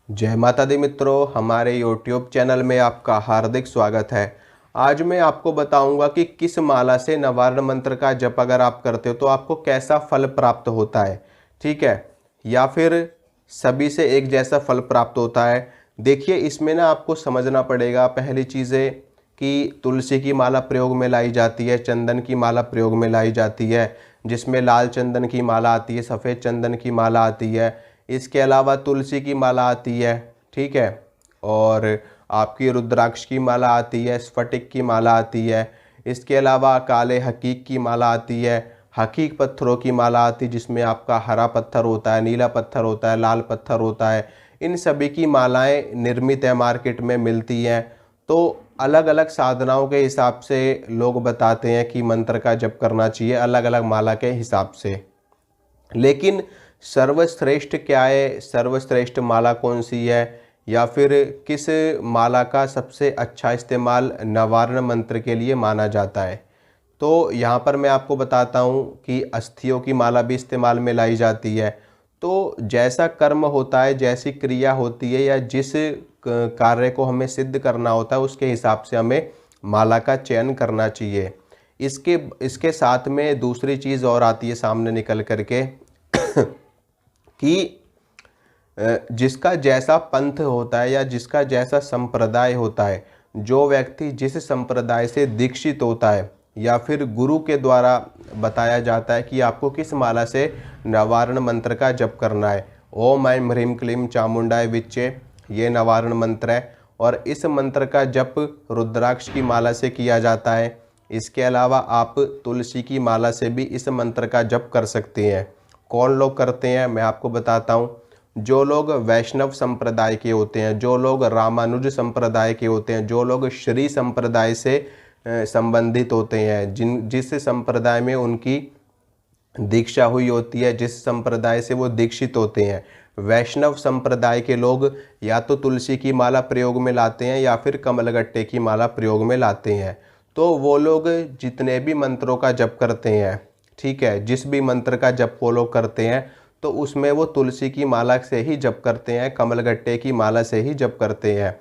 जय माता दी मित्रों, हमारे YouTube चैनल में आपका हार्दिक स्वागत है। आज मैं आपको बताऊंगा कि किस माला से नवारण मंत्र का जप अगर आप करते हो तो आपको कैसा फल प्राप्त होता है। ठीक है, या फिर सभी से एक जैसा फल प्राप्त होता है। देखिए, इसमें ना आपको समझना पड़ेगा पहली चीज़ें कि तुलसी की माला प्रयोग में लाई जाती है, चंदन की माला प्रयोग में लाई जाती है, जिसमें लाल चंदन की माला आती है, सफ़ेद चंदन की माला आती है। इसके अलावा तुलसी की माला आती है, ठीक है, और आपकी रुद्राक्ष की माला आती है, स्फटिक की माला आती है। इसके अलावा काले हकीक की माला आती है, हकीक पत्थरों की माला आती है, जिसमें आपका हरा पत्थर होता है, नीला पत्थर होता है, लाल पत्थर होता है। इन सभी की मालाएं निर्मित है, मार्केट में मिलती हैं। तो अलग अलग साधनाओं के हिसाब से लोग बताते हैं कि मंत्र का जप करना चाहिए, अलग अलग माला के हिसाब से। लेकिन सर्वश्रेष्ठ क्या है, सर्वश्रेष्ठ माला कौन सी है, या फिर किस माला का सबसे अच्छा इस्तेमाल नवारण मंत्र के लिए माना जाता है, तो यहाँ पर मैं आपको बताता हूँ कि अस्थियों की माला भी इस्तेमाल में लाई जाती है। तो जैसा कर्म होता है, जैसी क्रिया होती है, या जिस कार्य को हमें सिद्ध करना होता है, उसके हिसाब से हमें माला का चयन करना चाहिए। इसके इसके साथ में दूसरी चीज़ और आती है सामने निकल करके कि जिसका जैसा पंथ होता है या जिसका जैसा संप्रदाय होता है, जो व्यक्ति जिस संप्रदाय से दीक्षित होता है या फिर गुरु के द्वारा बताया जाता है कि आपको किस माला से नवारण मंत्र का जप करना है। ओम ऐं ह्रीं क्लीं चामुंडाय विच्चे, ये नवारण मंत्र है, और इस मंत्र का जप रुद्राक्ष की माला से किया जाता है। इसके अलावा आप तुलसी की माला से भी इस मंत्र का जप कर सकते हैं। कौन लोग करते हैं, मैं आपको बताता हूँ। जो लोग वैष्णव संप्रदाय के होते हैं, जो लोग रामानुज संप्रदाय के होते हैं, जो लोग श्री संप्रदाय से संबंधित होते हैं, जिस संप्रदाय में उनकी दीक्षा हुई होती है, जिस संप्रदाय से वो दीक्षित होते हैं, वैष्णव संप्रदाय के लोग या तो तुलसी की माला प्रयोग में लाते हैं या फिर कमलगट्टे की माला प्रयोग में लाते हैं। तो वो लोग जितने भी मंत्रों का जप करते हैं, ठीक है, जिस भी मंत्र का जप वो लोग करते हैं, तो उसमें वो तुलसी की माला से ही जप करते हैं, कमलगट्टे की माला से ही जप करते हैं।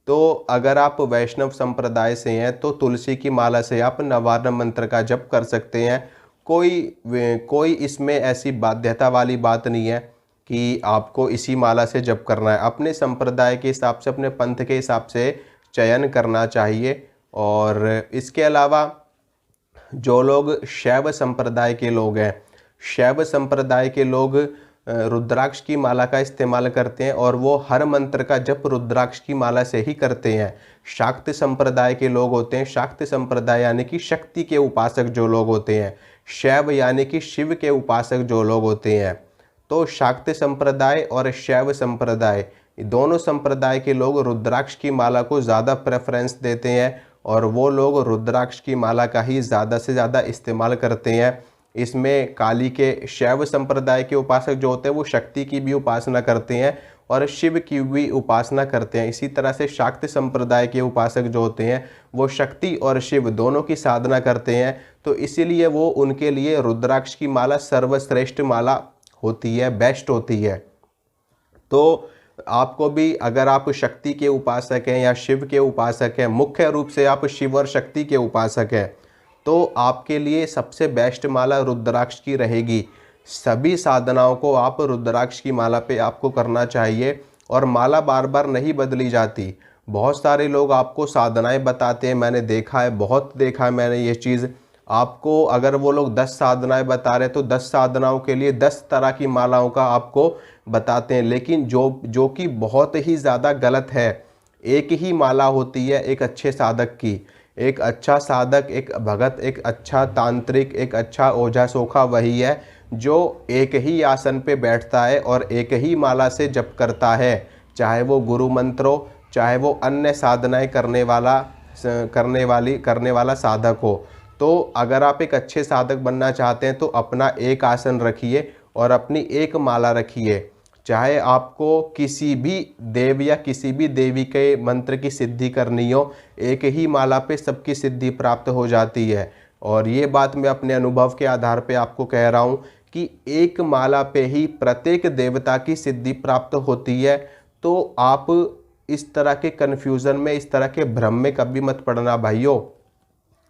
तो अगर आप वैष्णव संप्रदाय से हैं तो तुलसी की माला से आप नवारण मंत्र का जप कर सकते हैं। कोई इसमें ऐसी बाध्यता वाली बात नहीं है कि आपको इसी माला से जप करना है। अपने संप्रदाय के हिसाब से, अपने पंथ के हिसाब से चयन करना चाहिए। और इसके अलावा जो लोग शैव संप्रदाय के लोग हैं, शैव संप्रदाय के लोग रुद्राक्ष की माला का इस्तेमाल करते हैं और वो हर मंत्र का जप रुद्राक्ष की माला से ही करते हैं। शाक्त संप्रदाय के लोग होते हैं, शाक्त संप्रदाय यानी कि शक्ति के उपासक जो लोग होते हैं, शैव यानी कि शिव के उपासक जो लोग होते हैं। तो शाक्त संप्रदाय और शैव संप्रदाय, दोनों संप्रदाय के लोग रुद्राक्ष की माला को ज़्यादा प्रेफरेंस देते हैं और वो लोग रुद्राक्ष की माला का ही ज़्यादा से ज़्यादा इस्तेमाल करते हैं। इसमें काली के शैव संप्रदाय के उपासक जो होते हैं वो शक्ति की भी उपासना करते हैं और शिव की भी उपासना करते हैं। इसी तरह से शाक्त संप्रदाय के उपासक जो होते हैं वो शक्ति और शिव दोनों की साधना करते हैं। तो इसीलिए वो उनके लिए रुद्राक्ष की माला सर्वश्रेष्ठ माला होती है, बेस्ट होती है। तो आपको भी, अगर आप शक्ति के उपासक हैं या शिव के उपासक हैं, मुख्य रूप से आप शिव और शक्ति के उपासक हैं, तो आपके लिए सबसे बेस्ट माला रुद्राक्ष की रहेगी। सभी साधनाओं को आप रुद्राक्ष की माला पे आपको करना चाहिए और माला बार बार नहीं बदली जाती। बहुत सारे लोग आपको साधनाएं बताते हैं, मैंने देखा है, बहुत देखा है मैंने ये चीज़। आपको अगर वो लोग 10 साधनाएं बता रहे हैं तो 10 साधनाओं के लिए 10 तरह की मालाओं का आपको बताते हैं, लेकिन जो कि बहुत ही ज़्यादा गलत है। एक ही माला होती है एक अच्छे साधक की। एक अच्छा साधक, एक भगत, एक अच्छा तांत्रिक, एक अच्छा ओझा सोखा वही है जो एक ही आसन पे बैठता है और एक ही माला से जप करता है, चाहे वो गुरु मंत्र हो, चाहे वो अन्य साधनाएं करने वाला साधक हो। तो अगर आप एक अच्छे साधक बनना चाहते हैं तो अपना एक आसन रखिए और अपनी एक माला रखिए। चाहे आपको किसी भी देव या किसी भी देवी के मंत्र की सिद्धि करनी हो, एक ही माला पे सबकी सिद्धि प्राप्त हो जाती है। और ये बात मैं अपने अनुभव के आधार पे आपको कह रहा हूँ कि एक माला पे ही प्रत्येक देवता की सिद्धि प्राप्त होती है। तो आप इस तरह के कन्फ्यूज़न में, इस तरह के भ्रम में कभी मत पड़ना भाइयों।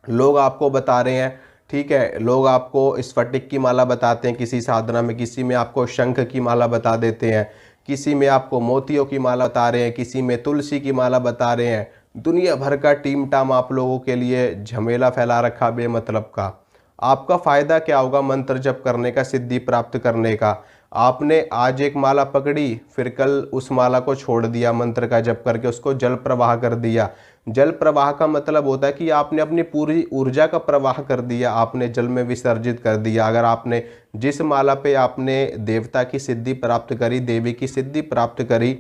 लोग आपको बता रहे हैं, ठीक है, लोग आपको स्फटिक की माला बताते हैं किसी साधना में, किसी में आपको शंख की माला बता देते हैं, किसी में आपको मोतियों की माला बता रहे हैं, किसी में तुलसी की माला बता रहे हैं। दुनिया भर का टीम टाम आप लोगों के लिए झमेला फैला रखा बेमतलब का। आपका फ़ायदा क्या होगा मंत्र जप करने का, सिद्धि प्राप्त करने का? आपने आज एक माला पकड़ी, फिर कल उस माला को छोड़ दिया, मंत्र का जप करके उसको जल प्रवाह कर दिया। जल प्रवाह का मतलब होता है कि आपने अपनी पूरी ऊर्जा का प्रवाह कर दिया, आपने जल में विसर्जित कर दिया। अगर आपने जिस माला पे आपने देवता की सिद्धि प्राप्त करी, देवी की सिद्धि प्राप्त करी,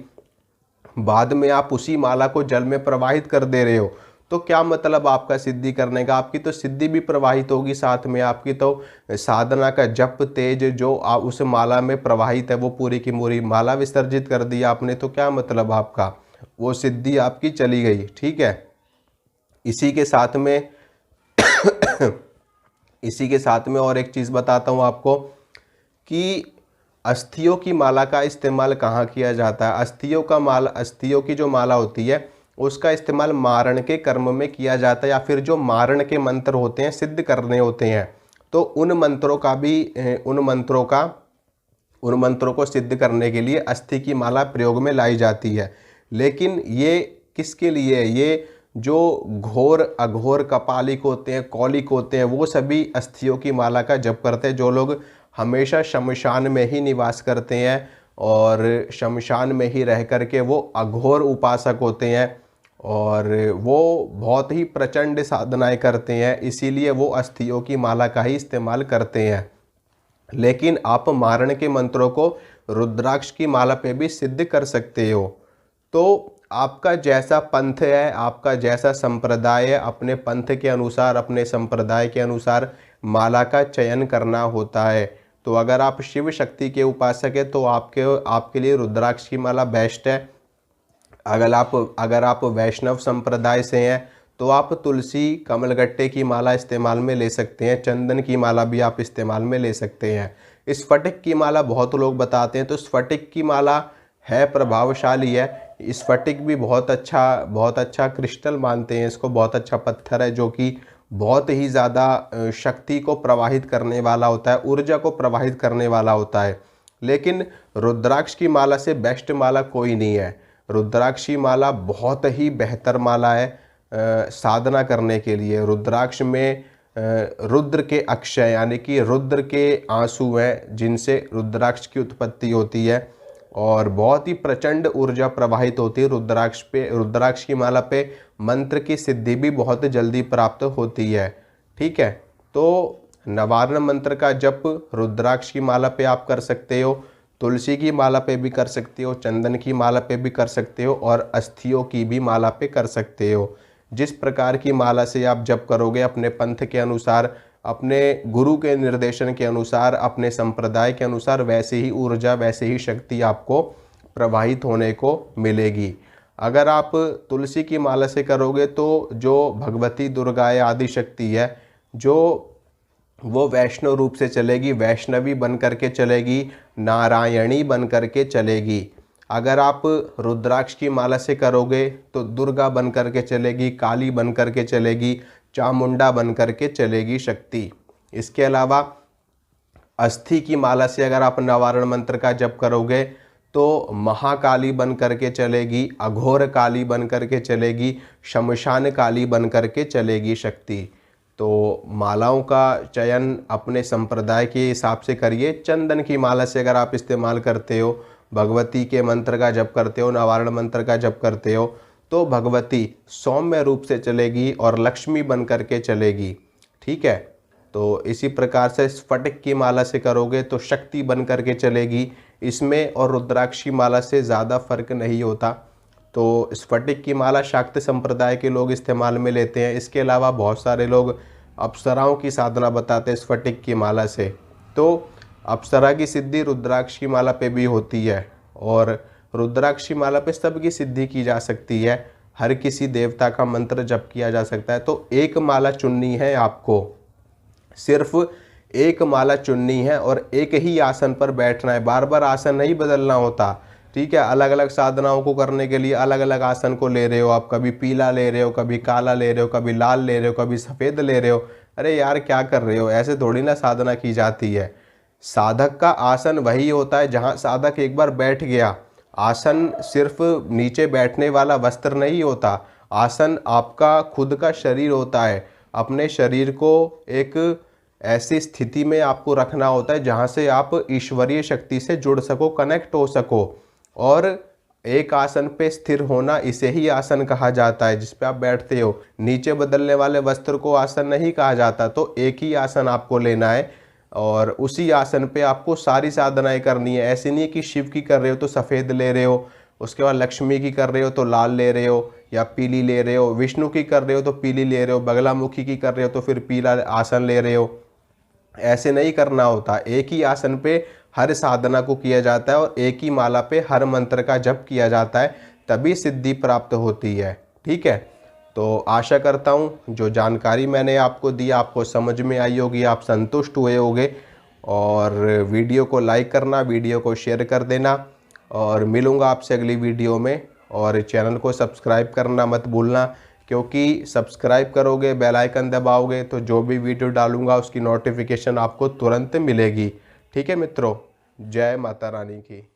बाद में आप उसी माला को जल में प्रवाहित कर दे रहे हो, तो क्या मतलब आपका सिद्धि करने का? आपकी तो सिद्धि भी प्रवाहित होगी, साथ में आपकी तो साधना का जप तेज जो उस माला में प्रवाहित है वो पूरी की पूरी माला विसर्जित कर दिया आपने, तो क्या मतलब आपका? वो सिद्धि आपकी चली गई। ठीक है, इसी के साथ में इसी के साथ में और एक चीज़ बताता हूँ आपको कि अस्थियों की माला का इस्तेमाल कहाँ किया जाता है। अस्थियों की जो माला होती है उसका इस्तेमाल मारण के कर्म में किया जाता है, या फिर जो मारण के मंत्र होते हैं, सिद्ध करने होते हैं, तो उन मंत्रों को सिद्ध करने के लिए अस्थि की माला प्रयोग में लाई जाती है। लेकिन ये किसके लिए है? ये जो घोर अघोर कपालिक होते हैं, कौलिक होते हैं, वो सभी अस्थियों की माला का जप करते हैं। जो लोग हमेशा शमशान में ही निवास करते हैं और शमशान में ही रह करके वो अघोर उपासक होते हैं और वो बहुत ही प्रचंड साधनाएं करते हैं, इसीलिए वो अस्थियों की माला का ही इस्तेमाल करते हैं। लेकिन आप मारण के मंत्रों को रुद्राक्ष की माला पे भी सिद्ध कर सकते हो। तो आपका जैसा पंथ है, आपका जैसा संप्रदाय है, अपने पंथ के अनुसार, अपने संप्रदाय के अनुसार माला का चयन करना होता है। तो अगर आप शिव शक्ति के उपासक है तो आपके लिए रुद्राक्ष की माला बेस्ट है। अगर आप वैष्णव संप्रदाय से हैं तो आप तुलसी कमलगट्टे की माला इस्तेमाल में ले सकते हैं, चंदन की माला भी आप इस्तेमाल में ले सकते हैं। स्फटिक की माला बहुत लोग बताते हैं, तो स्फटिक की माला है प्रभावशाली है। स्फटिक भी बहुत अच्छा क्रिस्टल मानते हैं इसको, बहुत अच्छा पत्थर है जो कि बहुत ही ज़्यादा शक्ति को प्रवाहित करने वाला होता है, ऊर्जा को प्रवाहित करने वाला होता है। लेकिन रुद्राक्ष की माला से बेस्ट माला कोई नहीं है। रुद्राक्ष की माला बहुत ही बेहतर माला है साधना करने के लिए। रुद्राक्ष में रुद्र के अक्षय यानी कि रुद्र के आंसू हैं जिनसे रुद्राक्ष की उत्पत्ति होती है और बहुत ही प्रचंड ऊर्जा प्रवाहित होती है रुद्राक्ष की माला पे मंत्र की सिद्धि भी बहुत जल्दी प्राप्त होती है। ठीक है, तो नवारण मंत्र का जप रुद्राक्ष की माला पे आप कर सकते हो, तुलसी की माला पे भी कर सकते हो, चंदन की माला पे भी कर सकते हो और अस्थियों की भी माला पे कर सकते हो। जिस प्रकार की माला से आप जप करोगे अपने पंथ के अनुसार, अपने गुरु के निर्देशन के अनुसार, अपने संप्रदाय के अनुसार, वैसे ही ऊर्जा, वैसे ही शक्ति आपको प्रवाहित होने को मिलेगी। अगर आप तुलसी की माला से करोगे तो जो भगवती दुर्गा आदि शक्ति है जो वो वैष्णव रूप से चलेगी, वैष्णवी बन करके चलेगी, नारायणी बन करके चलेगी। अगर आप रुद्राक्ष की माला से करोगे तो दुर्गा बन करके चलेगी, काली बन करके चलेगी, चामुंडा बन करके चलेगी शक्ति। इसके अलावा अस्थि की माला से अगर आप नवारण मंत्र का जप करोगे तो महाकाली बन करके चलेगी, अघोर काली बन करके चलेगी, शमशान काली बन करके चलेगी शक्ति। तो मालाओं का चयन अपने संप्रदाय के हिसाब से करिए। चंदन की माला से अगर आप इस्तेमाल करते हो, भगवती के मंत्र का जप करते हो, नवारण मंत्र का जप करते हो, तो भगवती सौम्य रूप से चलेगी और लक्ष्मी बन करके चलेगी। ठीक है, तो इसी प्रकार से स्फटिक की माला से करोगे तो शक्ति बन करके चलेगी। इसमें और रुद्राक्ष की माला से ज़्यादा फर्क नहीं होता। तो स्फटिक की माला शाक्त संप्रदाय के लोग इस्तेमाल में लेते हैं। इसके अलावा बहुत सारे लोग अप्सराओं की साधना बताते हैं स्फटिक की माला से। तो अप्सरा की सिद्धि रुद्राक्ष की माला पे भी होती है और रुद्राक्ष की माला पे सबकी सिद्धि की जा सकती है। हर किसी देवता का मंत्र जप किया जा सकता है। तो एक माला चुननी है आपको, सिर्फ एक माला चुननी है और एक ही आसन पर बैठना है। बार बार आसन नहीं बदलना होता। ठीक है। अलग अलग साधनाओं को करने के लिए अलग अलग आसन को ले रहे हो आप, कभी पीला ले रहे हो, कभी काला ले रहे हो, कभी लाल ले रहे हो, कभी सफ़ेद ले रहे हो। अरे यार क्या कर रहे हो, ऐसे थोड़ी ना साधना की जाती है। साधक का आसन वही होता है जहाँ साधक एक बार बैठ गया। आसन सिर्फ नीचे बैठने वाला वस्त्र नहीं होता, आसन आपका खुद का शरीर होता है। अपने शरीर को एक ऐसी स्थिति में आपको रखना होता है जहाँ से आप ईश्वरीय शक्ति से जुड़ सको, कनेक्ट हो सको। और एक आसन पे स्थिर होना, इसे ही आसन कहा जाता है जिस पे आप बैठते हो। नीचे बदलने वाले वस्त्र को आसन नहीं कहा जाता। तो एक ही आसन आपको लेना है और उसी आसन पे आपको सारी साधनाएं करनी है। ऐसे नहीं है कि शिव की कर रहे हो तो सफ़ेद ले रहे हो, उसके बाद लक्ष्मी की कर रहे हो तो लाल ले रहे हो या पीली ले रहे हो, विष्णु की कर रहे हो तो पीली ले रहे हो, बगलामुखी की कर रहे हो तो फिर पीला आसन ले रहे हो। ऐसे नहीं करना होता। एक ही आसन पे हर साधना को किया जाता है और एक ही माला पे हर मंत्र का जप किया जाता है, तभी सिद्धि प्राप्त होती है। ठीक है। तो आशा करता हूँ जो जानकारी मैंने आपको दी आपको समझ में आई होगी, आप संतुष्ट हुए होंगे। और वीडियो को लाइक करना, वीडियो को शेयर कर देना और मिलूँगा आपसे अगली वीडियो में। और चैनल को सब्सक्राइब करना मत भूलना, क्योंकि सब्सक्राइब करोगे, बेल आइकन दबाओगे तो जो भी वीडियो डालूंगा उसकी नोटिफिकेशन आपको तुरंत मिलेगी। ठीक है मित्रों, जय माता रानी की।